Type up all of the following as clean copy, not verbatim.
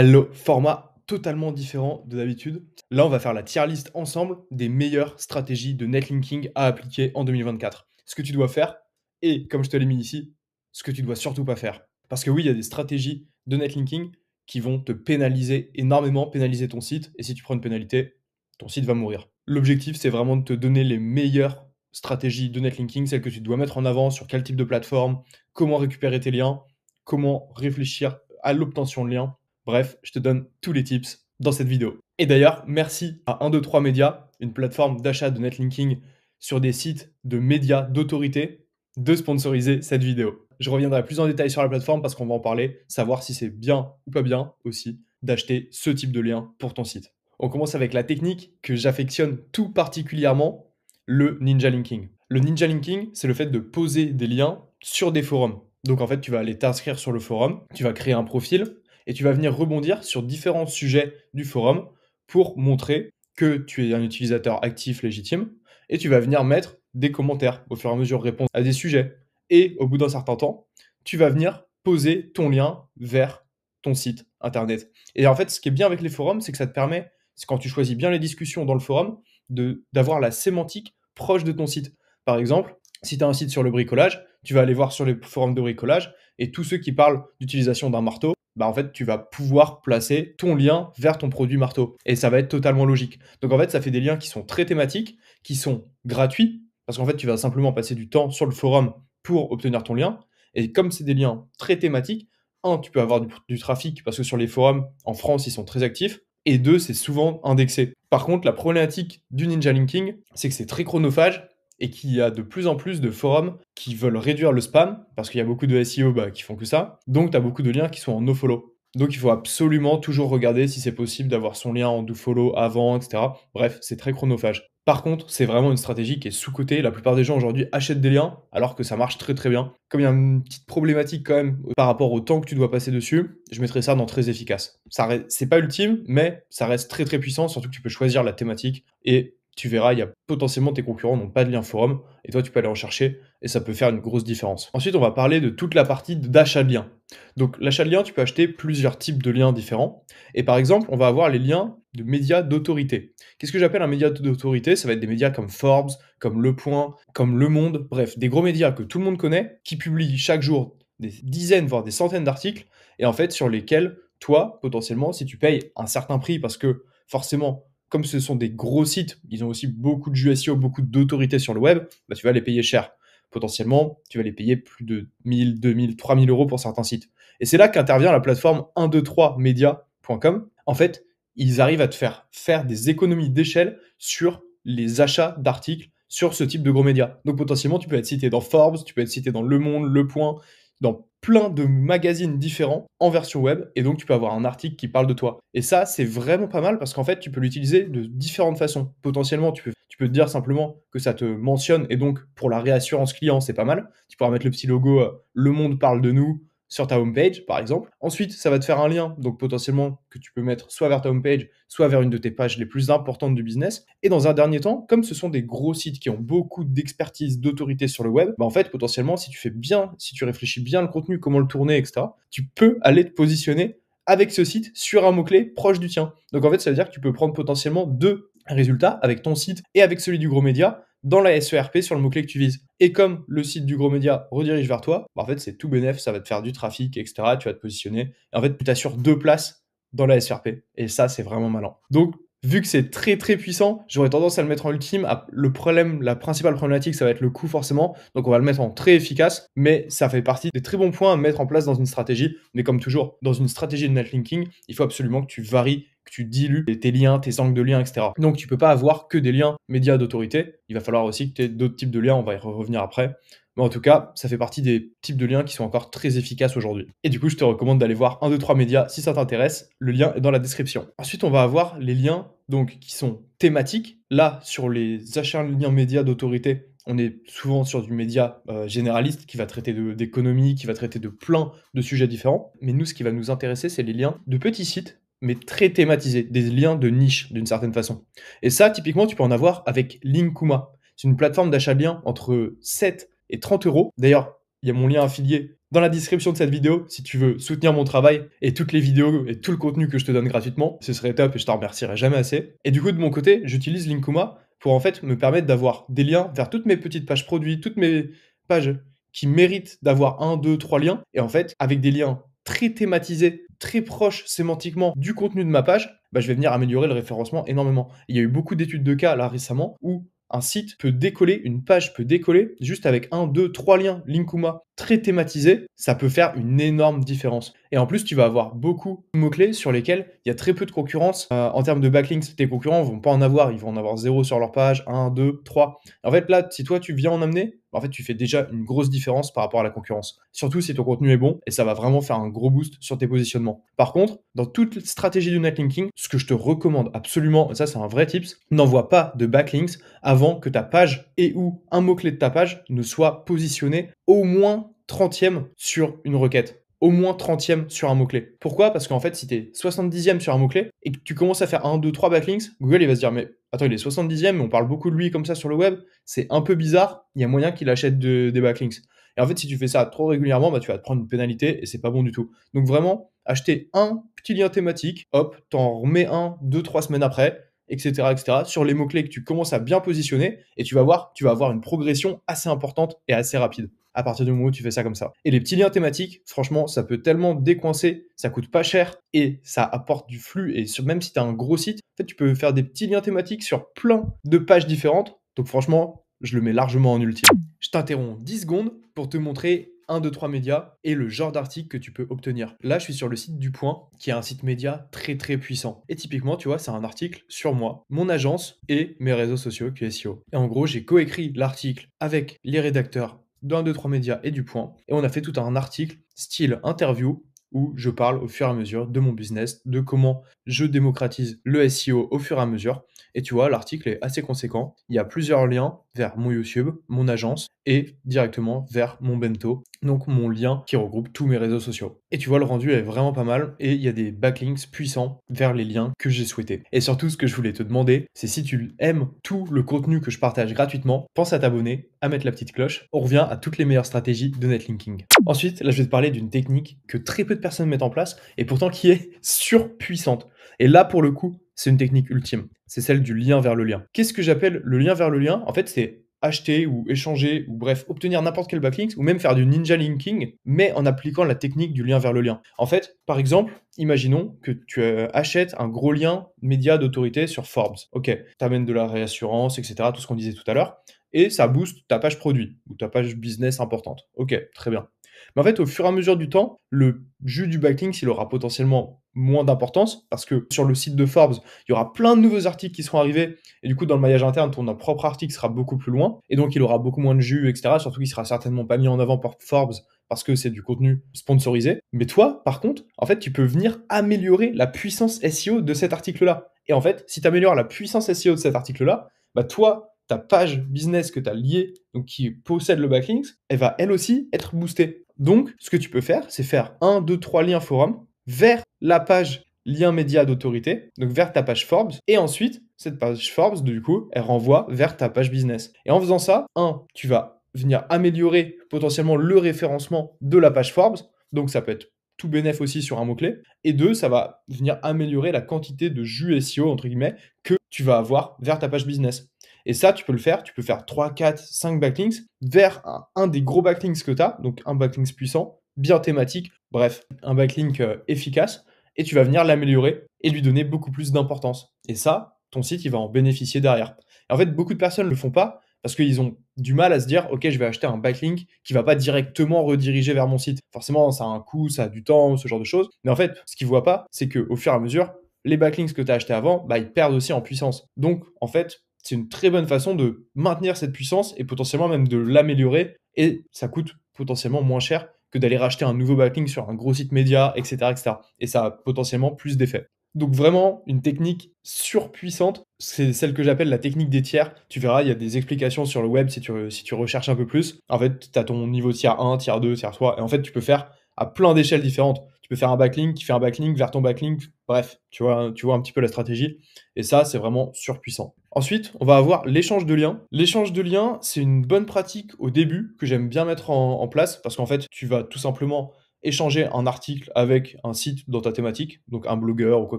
Hello, format totalement différent de d'habitude. Là, on va faire la tier list ensemble des meilleures stratégies de netlinking à appliquer en 2024. Ce que tu dois faire et, comme je te l'ai mis ici, ce que tu dois surtout pas faire. Parce que oui, il y a des stratégies de netlinking qui vont te pénaliser énormément, pénaliser ton site. Et si tu prends une pénalité, ton site va mourir. L'objectif, c'est vraiment de te donner les meilleures stratégies de netlinking, celles que tu dois mettre en avant sur quel type de plateforme, comment récupérer tes liens, comment réfléchir à l'obtention de liens. Bref, je te donne tous les tips dans cette vidéo. Et d'ailleurs, merci à 123 Médias, une plateforme d'achat de netlinking sur des sites de médias d'autorité, de sponsoriser cette vidéo. Je reviendrai plus en détail sur la plateforme parce qu'on va en parler, savoir si c'est bien ou pas bien aussi d'acheter ce type de lien pour ton site. On commence avec la technique que j'affectionne tout particulièrement, le ninja linking. Le ninja linking, c'est le fait de poser des liens sur des forums. Donc en fait, tu vas aller t'inscrire sur le forum, tu vas créer un profil et tu vas venir rebondir sur différents sujets du forum pour montrer que tu es un utilisateur actif légitime et tu vas venir mettre des commentaires au fur et à mesure, répondre à des sujets. Et au bout d'un certain temps, tu vas venir poser ton lien vers ton site internet. Et en fait, ce qui est bien avec les forums, c'est que ça te permet, quand tu choisis bien les discussions dans le forum, d'avoir la sémantique proche de ton site. Par exemple, si tu as un site sur le bricolage, tu vas aller voir sur les forums de bricolage et tous ceux qui parlent d'utilisation d'un marteau, bah en fait, tu vas pouvoir placer ton lien vers ton produit marteau. Et ça va être totalement logique. Donc en fait, ça fait des liens qui sont très thématiques, qui sont gratuits, parce qu'en fait, tu vas simplement passer du temps sur le forum pour obtenir ton lien. Et comme c'est des liens très thématiques, un, tu peux avoir du trafic, parce que sur les forums, en France, ils sont très actifs. Et deux, c'est souvent indexé. Par contre, la problématique du ninja linking, c'est que c'est très chronophage et qu'il y a de plus en plus de forums qui veulent réduire le spam, parce qu'il y a beaucoup de SEO qui font que ça. Donc, tu as beaucoup de liens qui sont en nofollow. Donc, il faut absolument toujours regarder si c'est possible d'avoir son lien en dofollow avant, etc. Bref, c'est très chronophage. Par contre, c'est vraiment une stratégie qui est sous-cotée. La plupart des gens aujourd'hui achètent des liens, alors que ça marche très très bien. Comme il y a une petite problématique quand même par rapport au temps que tu dois passer dessus, je mettrais ça dans très efficace. C'est pas ultime, mais ça reste très très puissant, surtout que tu peux choisir la thématique et tu verras, il y a potentiellement tes concurrents n'ont pas de lien forum et toi tu peux aller en chercher et ça peut faire une grosse différence. Ensuite, on va parler de toute la partie d'achat de liens. Donc l'achat de liens, tu peux acheter plusieurs types de liens différents et par exemple, on va avoir les liens de médias d'autorité. Qu'est-ce que j'appelle un média d'autorité? Ça va être des médias comme Forbes, comme Le Point, comme Le Monde, bref, des gros médias que tout le monde connaît, qui publient chaque jour des dizaines, voire des centaines d'articles, et en fait sur lesquels, toi, potentiellement, si tu payes un certain prix, parce que forcément, comme ce sont des gros sites, ils ont aussi beaucoup de SEO, beaucoup d'autorité sur le web, bah, tu vas les payer cher. Potentiellement, tu vas les payer plus de 1000, 2000, 3000 euros pour certains sites. Et c'est là qu'intervient la plateforme 123media.com. En fait, ils arrivent à te faire des économies d'échelle sur les achats d'articles sur ce type de gros médias. Donc potentiellement, tu peux être cité dans Forbes, tu peux être cité dans Le Monde, Le Point, dans plein de magazines différents en version web, et donc tu peux avoir un article qui parle de toi. Et ça, c'est vraiment pas mal parce qu'en fait, tu peux l'utiliser de différentes façons. Potentiellement, tu peux te dire simplement que ça te mentionne, et donc pour la réassurance client, c'est pas mal. Tu pourras mettre le petit logo Le Monde parle de nous sur ta homepage, par exemple. Ensuite, ça va te faire un lien, donc potentiellement que tu peux mettre soit vers ta homepage, soit vers une de tes pages les plus importantes du business. Et dans un dernier temps, comme ce sont des gros sites qui ont beaucoup d'expertise, d'autorité sur le web, bah en fait, potentiellement, si tu fais bien, si tu réfléchis bien le contenu, comment le tourner, etc., tu peux aller te positionner avec ce site sur un mot-clé proche du tien. Donc en fait, ça veut dire que tu peux prendre potentiellement deux résultats avec ton site et avec celui du gros média dans la SERP sur le mot-clé que tu vises. Et comme le site du gros média redirige vers toi, bah en fait, c'est tout bénef, ça va te faire du trafic, etc. Tu vas te positionner. Et en fait, tu t'assures deux places dans la SERP. Et ça, c'est vraiment malin. Donc, vu que c'est très très puissant, j'aurais tendance à le mettre en ultime. Le problème, la principale problématique, ça va être le coût forcément. Donc on va le mettre en très efficace, mais ça fait partie des très bons points à mettre en place dans une stratégie. Mais comme toujours, dans une stratégie de netlinking, il faut absolument que tu varies, que tu dilues tes liens, tes angles de liens, etc. Donc tu peux pas avoir que des liens médias d'autorité. Il va falloir aussi que tu aies d'autres types de liens, on va y revenir après. Mais en tout cas, ça fait partie des types de liens qui sont encore très efficaces aujourd'hui. Et du coup, je te recommande d'aller voir 1, 2, 3 médias si ça t'intéresse. Le lien est dans la description. Ensuite, on va avoir les liens donc, qui sont thématiques. Là, sur les achats de liens médias d'autorité, on est souvent sur du média généraliste qui va traiter d'économie, qui va traiter de plein de sujets différents. Mais nous, ce qui va nous intéresser, c'est les liens de petits sites, mais très thématisés, des liens de niche d'une certaine façon. Et ça, typiquement, tu peux en avoir avec Linkuma. C'est une plateforme d'achat de liens entre 7 et 30 euros. D'ailleurs, il y a mon lien affilié dans la description de cette vidéo si tu veux soutenir mon travail et toutes les vidéos et tout le contenu que je te donne gratuitement. Ce serait top et je t'en remercierai jamais assez. Et du coup, de mon côté, j'utilise Linkuma pour en fait me permettre d'avoir des liens vers toutes mes petites pages produits, toutes mes pages qui méritent d'avoir un, 2, 3 liens. Et en fait, avec des liens très thématisés, très proches sémantiquement du contenu de ma page, bah, je vais venir améliorer le référencement énormément. Il y a eu beaucoup d'études de cas là récemment où un site peut décoller, une page peut décoller juste avec un, 2, 3 liens Linkuma très thématisés. Ça peut faire une énorme différence. Et en plus, tu vas avoir beaucoup de mots-clés sur lesquels il y a très peu de concurrence en termes de backlinks. Tes concurrents vont pas en avoir, ils vont en avoir 0 sur leur page, 1, 2, 3. En fait, là, si toi tu viens en amener, en fait, tu fais déjà une grosse différence par rapport à la concurrence. Surtout si ton contenu est bon et ça va vraiment faire un gros boost sur tes positionnements. Par contre, dans toute stratégie du netlinking, ce que je te recommande absolument, et ça c'est un vrai tips, n'envoie pas de backlinks avant que ta page et ou un mot-clé de ta page ne soit positionné au moins 30e sur une requête. Au moins 30e sur un mot-clé. Pourquoi? Parce qu'en fait, si tu es 70e sur un mot-clé et que tu commences à faire 1, 2, 3 backlinks, Google il va se dire mais attends, il est 70e, mais on parle beaucoup de lui comme ça sur le web, c'est un peu bizarre, il y a moyen qu'il achète des backlinks. Et en fait, si tu fais ça trop régulièrement, bah, tu vas te prendre une pénalité et c'est pas bon du tout. Donc vraiment, acheter un petit lien thématique, hop, t'en remets un, 2, 3 semaines après, etc., sur les mots-clés que tu commences à bien positionner et tu vas voir, tu vas avoir une progression assez importante et assez rapide à partir du moment où tu fais ça comme ça. Et les petits liens thématiques, franchement, ça peut tellement décoincer, ça coûte pas cher et ça apporte du flux. Et même si tu as un gros site, en fait, tu peux faire des petits liens thématiques sur plein de pages différentes. Donc franchement, je le mets largement en ultime. Je t'interromps 10 secondes pour te montrer un, 2, 3 médias et le genre d'article que tu peux obtenir. Là, je suis sur le site du Point, qui est un site média très très puissant. Et typiquement, tu vois, c'est un article sur moi, mon agence et mes réseaux sociaux QSIO. Et en gros, j'ai coécrit l'article avec les rédacteurs d'un, 2, 3 médias et du Point. Et on a fait tout un article style interview où je parle au fur et à mesure de mon business, de comment je démocratise le SEO au fur et à mesure. Et tu vois, l'article est assez conséquent. Il y a plusieurs liens vers mon YouTube, mon agence et directement vers mon bento, donc mon lien qui regroupe tous mes réseaux sociaux. Et tu vois, le rendu est vraiment pas mal et il y a des backlinks puissants vers les liens que j'ai souhaités. Et surtout, ce que je voulais te demander, c'est si tu aimes tout le contenu que je partage gratuitement, pense à t'abonner, à mettre la petite cloche. On revient à toutes les meilleures stratégies de netlinking. Ensuite, là, je vais te parler d'une technique que très peu de personnes mettent en place et pourtant qui est surpuissante. Et là, pour le coup, c'est une technique ultime. C'est celle du lien vers le lien. Qu'est-ce que j'appelle le lien vers le lien? En fait, c'est acheter ou échanger ou bref, obtenir n'importe quel backlink ou même faire du ninja linking, mais en appliquant la technique du lien vers le lien. En fait, par exemple, imaginons que tu achètes un gros lien média d'autorité sur Forbes. Ok, tu amènes de la réassurance, etc., tout ce qu'on disait tout à l'heure, et ça booste ta page produit ou ta page business importante. Ok, très bien. Mais en fait, au fur et à mesure du temps, le jus du backlink, il aura potentiellement moins d'importance parce que sur le site de Forbes, il y aura plein de nouveaux articles qui seront arrivés et du coup, dans le maillage interne, ton propre article sera beaucoup plus loin et donc il aura beaucoup moins de jus, etc. Surtout qu'il sera certainement pas mis en avant par Forbes parce que c'est du contenu sponsorisé. Mais toi, par contre, en fait, tu peux venir améliorer la puissance SEO de cet article-là. Et en fait, si tu améliores la puissance SEO de cet article-là, bah toi, ta page business que tu as liée, donc qui possède le backlink, elle va elle aussi être boostée. Donc, ce que tu peux faire, c'est faire un, 2, 3 liens forum vers la page lien média d'autorité, donc vers ta page Forbes, et ensuite, cette page Forbes, du coup, elle renvoie vers ta page business. Et en faisant ça, tu vas venir améliorer potentiellement le référencement de la page Forbes, donc ça peut être tout bénef aussi sur un mot-clé, et deux, ça va venir améliorer la quantité de jus SEO, entre guillemets, que tu vas avoir vers ta page business. Et ça, tu peux le faire, tu peux faire 3, 4, 5 backlinks vers un des gros backlinks que tu as, donc un backlink puissant, bien thématique, bref, un backlink efficace, et tu vas venir l'améliorer et lui donner beaucoup plus d'importance. Et ça, ton site, il va en bénéficier derrière. Et en fait, beaucoup de personnes ne le font pas parce qu'ils ont du mal à se dire, OK, je vais acheter un backlink qui ne va pas directement rediriger vers mon site. Forcément, ça a un coût, ça a du temps, ce genre de choses. Mais en fait, ce qu'ils ne voient pas, c'est qu'au fur et à mesure, les backlinks que tu as achetés avant, bah, ils perdent aussi en puissance. Donc, en fait, c'est une très bonne façon de maintenir cette puissance et potentiellement même de l'améliorer. Et ça coûte potentiellement moins cher que d'aller racheter un nouveau backlink sur un gros site média, etc., etc. Et ça a potentiellement plus d'effet. Donc vraiment, une technique surpuissante, c'est celle que j'appelle la technique des tiers. Tu verras, il y a des explications sur le web si tu recherches un peu plus. En fait, tu as ton niveau tiers 1, tiers 2, tiers 3, et en fait, tu peux faire à plein d'échelles différentes. tu peux faire un backlink qui fait un backlink vers ton backlink. Bref, tu vois un petit peu la stratégie et ça, c'est vraiment surpuissant. Ensuite, on va avoir l'échange de liens. L'échange de liens, c'est une bonne pratique au début que j'aime bien mettre en place parce qu'en fait, tu vas tout simplement échanger un article avec un site dans ta thématique, donc un blogueur ou quoi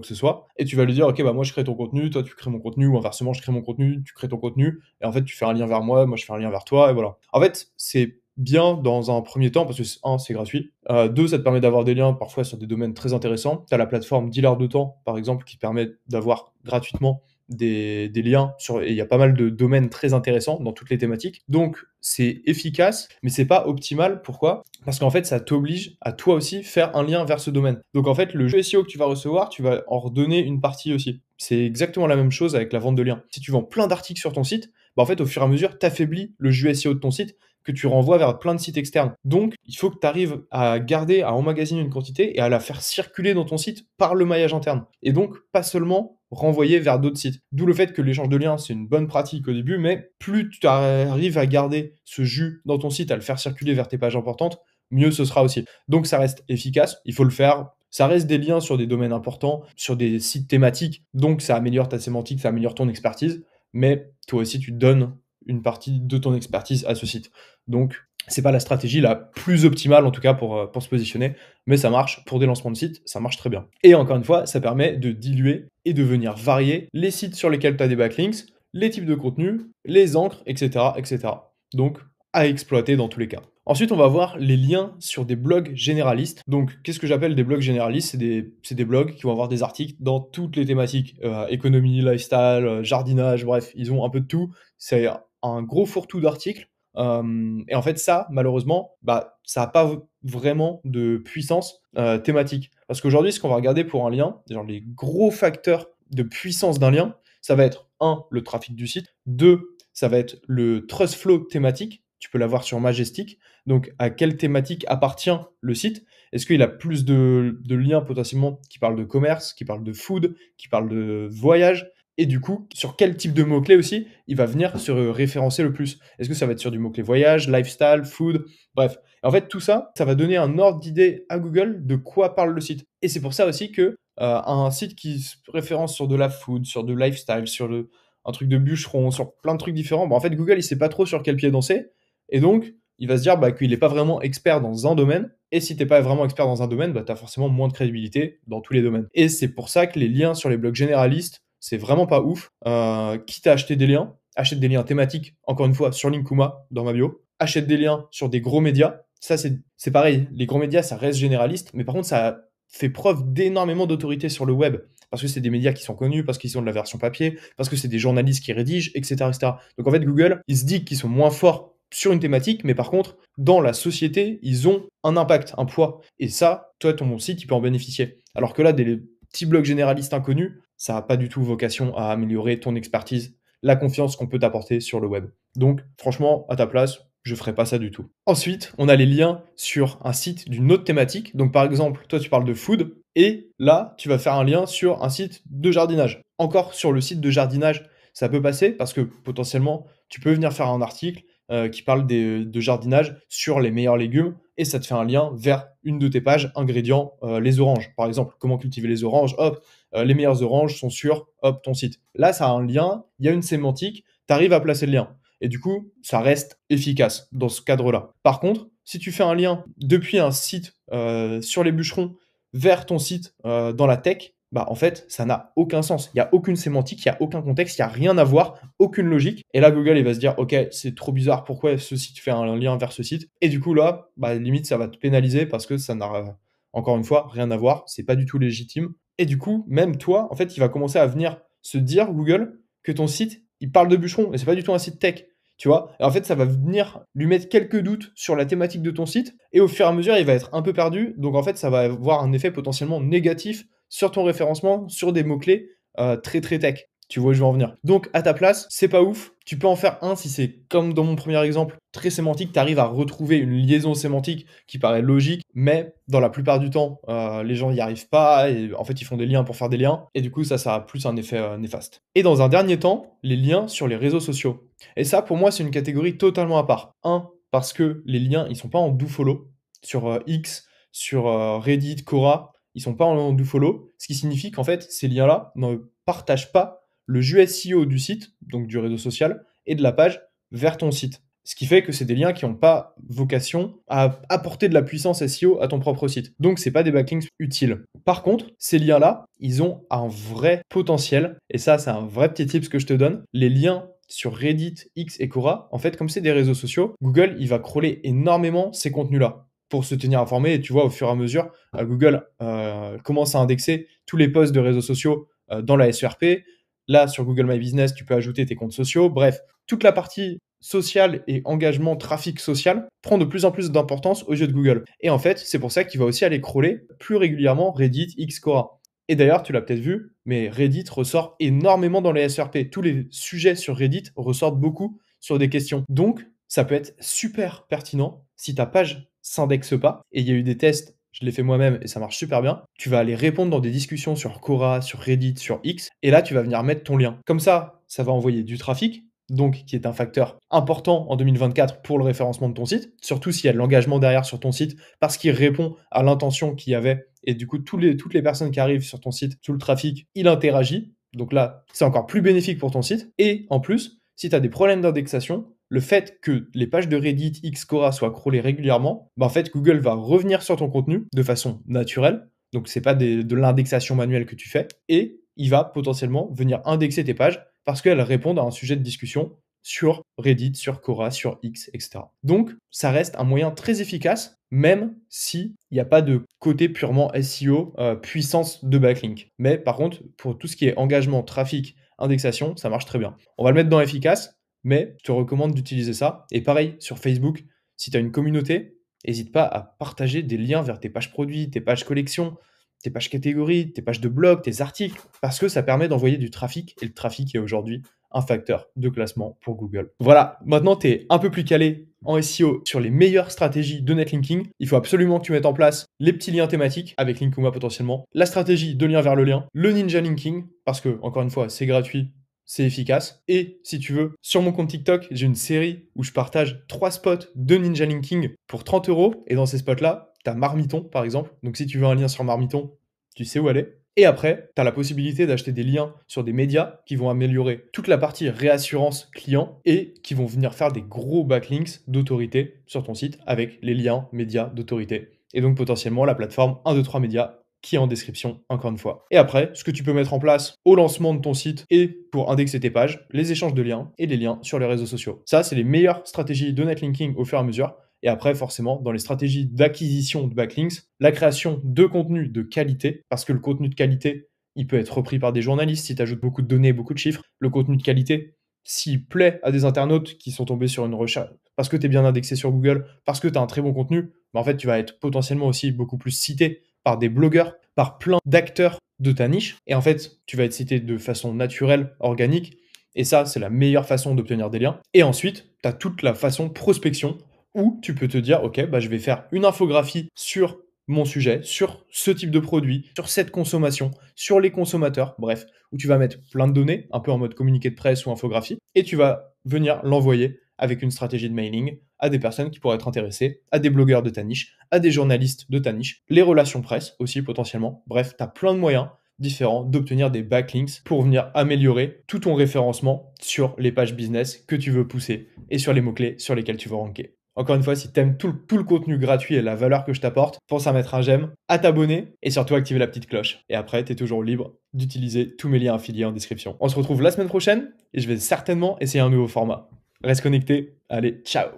que ce soit, et tu vas lui dire: «OK, bah, moi je crée ton contenu, toi tu crées mon contenu» ou inversement, je crée mon contenu, tu crées ton contenu et en fait, tu fais un lien vers moi, moi je fais un lien vers toi et voilà. En fait, c'est bien dans un premier temps parce que c 1, c'est gratuit, 2, ça te permet d'avoir des liens parfois sur des domaines très intéressants. Tu as la plateforme Dealer de temps, par exemple, qui permet d'avoir gratuitement des liens sur et il y a pas mal de domaines très intéressants dans toutes les thématiques. Donc c'est efficace, mais c'est pas optimal. Pourquoi? Parce qu'en fait, ça t'oblige à toi aussi faire un lien vers ce domaine. Donc en fait, le jeu SEO que tu vas recevoir, tu vas en redonner une partie aussi. C'est exactement la même chose avec la vente de liens. Si tu vends plein d'articles sur ton site, bah, en fait, au fur et à mesure, tu affaiblis le jeu SEO de ton site que tu renvoies vers plein de sites externes. Donc, il faut que tu arrives à garder, à emmagasiner une quantité et à la faire circuler dans ton site par le maillage interne. Et donc, pas seulement renvoyer vers d'autres sites. D'où le fait que l'échange de liens, c'est une bonne pratique au début, mais plus tu arrives à garder ce jus dans ton site, à le faire circuler vers tes pages importantes, mieux ce sera aussi. Donc ça reste efficace, il faut le faire. Ça reste des liens sur des domaines importants, sur des sites thématiques, donc ça améliore ta sémantique, ça améliore ton expertise, mais toi aussi tu donnes une partie de ton expertise à ce site. Donc c'est pas la stratégie la plus optimale en tout cas pour se positionner, mais ça marche pour des lancements de sites, ça marche très bien. Et encore une fois, ça permet de diluer et de venir varier les sites sur lesquels tu as des backlinks, les types de contenus, les encres, etc., etc. Donc à exploiter dans tous les cas. Ensuite, on va voir les liens sur des blogs généralistes. Donc, qu'est-ce que j'appelle des blogs généralistes? C'est des blogs qui vont avoir des articles dans toutes les thématiques, économie, lifestyle, jardinage, bref, ils ont un peu de tout. C'est un gros fourre-tout d'articles. Et en fait, ça, malheureusement, bah, ça a pas vraiment de puissance thématique. Parce qu'aujourd'hui, ce qu'on va regarder pour un lien, genre les gros facteurs de puissance d'un lien, ça va être un, le trafic du site, 2, ça va être le trust flow thématique. Tu peux l'avoir sur Majestic. Donc, à quelle thématique appartient le site? Est-ce qu'il a plus de liens potentiellement qui parlent de commerce, qui parlent de food, qui parlent de voyage? Et du coup, sur quel type de mots-clés aussi il va venir se référencer le plus? Est-ce que ça va être sur du mot-clé voyage, lifestyle, food? Bref. En fait, tout ça, ça va donner un ordre d'idée à Google de quoi parle le site. Et c'est pour ça aussi que un site qui se référence sur de la food, sur du lifestyle, un truc de bûcheron, sur plein de trucs différents, bah, en fait, Google, il sait pas trop sur quel pied danser. Et donc, il va se dire bah, qu'il n'est pas vraiment expert dans un domaine. Et si tu n'es pas vraiment expert dans un domaine, bah, tu as forcément moins de crédibilité dans tous les domaines. Et c'est pour ça que les liens sur les blogs généralistes, c'est vraiment pas ouf. Quitte à acheter des liens, achète des liens thématiques, encore une fois, sur Linkuma, dans ma bio. Achète des liens sur des gros médias. Ça, c'est pareil. Les gros médias, ça reste généraliste, mais par contre, ça fait preuve d'énormément d'autorité sur le web. Parce que c'est des médias qui sont connus, parce qu'ils ont de la version papier, parce que c'est des journalistes qui rédigent, etc., etc. Donc en fait, Google, ils se disent qu'ils sont moins forts sur une thématique, mais par contre, dans la société, ils ont un impact, un poids. Et ça, toi, ton site, il peut en bénéficier. Alors que là, des petits blogs généralistes inconnus, ça n'a pas du tout vocation à améliorer ton expertise, la confiance qu'on peut t'apporter sur le web. Donc, franchement, à ta place, je ferais pas ça du tout. Ensuite, on a les liens sur un site d'une autre thématique. Donc, par exemple, toi, tu parles de food, et là, tu vas faire un lien sur un site de jardinage. Encore sur le site de jardinage, ça peut passer parce que potentiellement, tu peux venir faire un article qui parle de jardinage sur les meilleurs légumes et ça te fait un lien vers une de tes pages ingrédients, les oranges. Par exemple, comment cultiver les oranges, hop, les meilleures oranges sont sur hop, ton site. Là, ça a un lien, il y a une sémantique, tu arrives à placer le lien. Et du coup, ça reste efficace dans ce cadre-là. Par contre, si tu fais un lien depuis un site sur les bûcherons vers ton site dans la tech, bah en fait, ça n'a aucun sens. Il n'y a aucune sémantique, il n'y a aucun contexte, il n'y a rien à voir, aucune logique. Et là, Google, il va se dire, OK, c'est trop bizarre, pourquoi ce site fait un lien vers ce site? Et du coup, là, bah, limite, ça va te pénaliser parce que ça n'a, encore une fois, rien à voir, c'est pas du tout légitime. Et du coup, même toi, en fait, il va commencer à venir se dire, Google, que ton site, il parle de bûcheron, et c'est pas du tout un site tech. Tu vois? Et en fait, ça va venir lui mettre quelques doutes sur la thématique de ton site et au fur et à mesure, il va être un peu perdu. Donc en fait, ça va avoir un effet potentiellement négatif sur ton référencement, sur des mots-clés très très tech. Tu vois où je veux en venir. Donc à ta place, c'est pas ouf. Tu peux en faire un si c'est comme dans mon premier exemple, très sémantique, tu arrives à retrouver une liaison sémantique qui paraît logique, mais dans la plupart du temps, les gens n'y arrivent pas et en fait ils font des liens pour faire des liens et du coup ça a plus un effet néfaste. Et dans un dernier temps, les liens sur les réseaux sociaux. Et ça pour moi c'est une catégorie totalement à part. Un, parce que les liens ils sont pas en do follow sur X, sur, Reddit, Quora, ils sont pas en do follow, ce qui signifie qu'en fait, ces liens-là ne partagent pas le jus SEO du site, donc du réseau social et de la page vers ton site. Ce qui fait que c'est des liens qui ont pas vocation à apporter de la puissance SEO à ton propre site. Donc c'est pas des backlinks utiles. Par contre, ces liens-là, ils ont un vrai potentiel et ça, c'est un vrai petit tips que je te donne. Les liens sur Reddit, X et Quora, en fait, comme c'est des réseaux sociaux, Google, il va crawler énormément ces contenus-là pour se tenir informé. Et tu vois, au fur et à mesure, Google commence à indexer tous les posts de réseaux sociaux dans la SERP. Là, sur Google My Business, tu peux ajouter tes comptes sociaux. Bref, toute la partie sociale et engagement, trafic social prend de plus en plus d'importance aux yeux de Google. Et en fait, c'est pour ça qu'il va aussi aller crawler plus régulièrement Reddit, X, Quora. Et d'ailleurs, tu l'as peut-être vu, mais Reddit ressort énormément dans les SERP. Tous les sujets sur Reddit ressortent beaucoup sur des questions. Donc, ça peut être super pertinent si ta page s'indexe pas. Et il y a eu des tests, je l'ai fait moi-même et ça marche super bien. Tu vas aller répondre dans des discussions sur Quora, sur Reddit, sur X. Et là, tu vas venir mettre ton lien. Comme ça va envoyer du trafic, donc qui est un facteur important en 2024 pour le référencement de ton site, surtout s'il y a de l'engagement derrière sur ton site, parce qu'il répond à l'intention qu'il y avait, et du coup, toutes les personnes qui arrivent sur ton site, tout le trafic, il interagit, donc là, c'est encore plus bénéfique pour ton site, et en plus, si tu as des problèmes d'indexation, le fait que les pages de Reddit, X, Quora soient crawlées régulièrement, en fait, Google va revenir sur ton contenu de façon naturelle, donc c'est pas de l'indexation manuelle que tu fais, et il va potentiellement venir indexer tes pages parce qu'elles répondent à un sujet de discussion sur Reddit, sur Quora, sur X, etc. Donc, ça reste un moyen très efficace, même s'il n'y a pas de côté purement SEO, puissance de backlink. Mais par contre, pour tout ce qui est engagement, trafic, indexation, ça marche très bien. On va le mettre dans efficace, mais je te recommande d'utiliser ça. Et pareil, sur Facebook, si tu as une communauté, n'hésite pas à partager des liens vers tes pages produits, tes pages collections, tes pages catégories, tes pages de blog, tes articles, parce que ça permet d'envoyer du trafic, et le trafic est aujourd'hui un facteur de classement pour Google. Voilà, maintenant tu es un peu plus calé en SEO sur les meilleures stratégies de netlinking. Il faut absolument que tu mettes en place les petits liens thématiques avec Linkuma potentiellement, la stratégie de lien vers le lien, le ninja linking, parce que, encore une fois, c'est gratuit, c'est efficace. Et si tu veux, sur mon compte TikTok, j'ai une série où je partage 3 spots de ninja linking pour 30 €. Et dans ces spots-là, tu as Marmiton, par exemple. Donc si tu veux un lien sur Marmiton, tu sais où aller. Et après, tu as la possibilité d'acheter des liens sur des médias qui vont améliorer toute la partie réassurance client et qui vont venir faire des gros backlinks d'autorité sur ton site avec les liens médias d'autorité. Et donc potentiellement la plateforme 1, 2, 3 médias qui est en description, encore une fois. Et après, ce que tu peux mettre en place au lancement de ton site et pour indexer tes pages, les échanges de liens et les liens sur les réseaux sociaux. Ça, c'est les meilleures stratégies de netlinking au fur et à mesure. Et après, forcément, dans les stratégies d'acquisition de backlinks, la création de contenu de qualité, parce que le contenu de qualité, il peut être repris par des journalistes si tu ajoutes beaucoup de données, beaucoup de chiffres. Le contenu de qualité, s'il plaît à des internautes qui sont tombés sur une recherche, parce que tu es bien indexé sur Google, parce que tu as un très bon contenu, en fait, tu vas être potentiellement aussi beaucoup plus cité par des blogueurs, par plein d'acteurs de ta niche. Et en fait, tu vas être cité de façon naturelle, organique. Et ça, c'est la meilleure façon d'obtenir des liens. Et ensuite, tu as toute la façon prospection où tu peux te dire, OK, je vais faire une infographie sur mon sujet, sur ce type de produit, sur cette consommation, sur les consommateurs, bref, où tu vas mettre plein de données, un peu en mode communiqué de presse ou infographie, et tu vas venir l'envoyer avec une stratégie de mailing à des personnes qui pourraient être intéressées, à des blogueurs de ta niche, à des journalistes de ta niche, les relations presse aussi potentiellement. Bref, tu as plein de moyens différents d'obtenir des backlinks pour venir améliorer tout ton référencement sur les pages business que tu veux pousser et sur les mots-clés sur lesquels tu veux ranker. Encore une fois, si tu aimes tout le contenu gratuit et la valeur que je t'apporte, pense à mettre un j'aime, à t'abonner et surtout activer la petite cloche. Et après, tu es toujours libre d'utiliser tous mes liens affiliés en description. On se retrouve la semaine prochaine et je vais certainement essayer un nouveau format. Reste connecté. Allez, ciao!